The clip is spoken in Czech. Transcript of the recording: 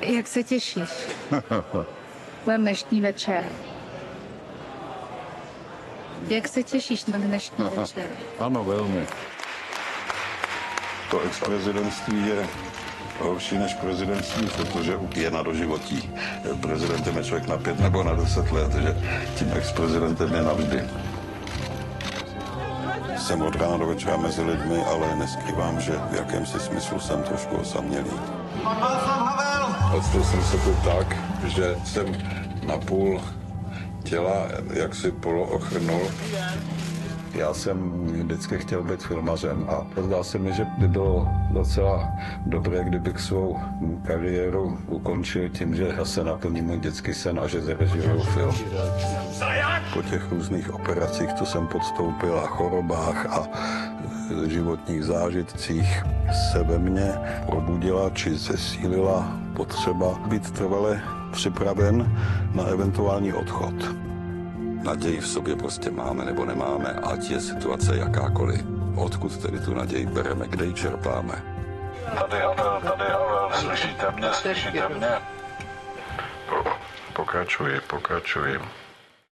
Jak se těšíš? Na dnešní večer. Jak se těšíš na dnešní večer? Ano, velmi. To ex-prezidentství je horší než prezidentství, protože je na doživotí. Prezidentem je člověk na 5 nebo na 10 let, takže tím ex-prezidentem je navždy. Jsem od rána do večera mezi lidmi, ale neskrývám, že v jakémsi smyslu jsem trošku osamělý. Ocitl jsem se tu tak, že jsem napůl těla jaksi poloochrnul. Já jsem vždycky chtěl být filmařem a zdá se mi, že by bylo docela dobré, kdybych svou kariéru ukončil tím, že se naplním můj dětský sen a že zrežíruju film. Po těch různých operacích, co jsem podstoupil, a chorobách a životních zážitcích se ve mně probudila či zesílila potřeba být trvale připraven na eventuální odchod. Naději v sobě prostě máme nebo nemáme, ať je situace jakákoliv. Odkud tedy tu naději bereme, kde ji čerpáme? Tady Havel, slyšíte mě? Pokračuji.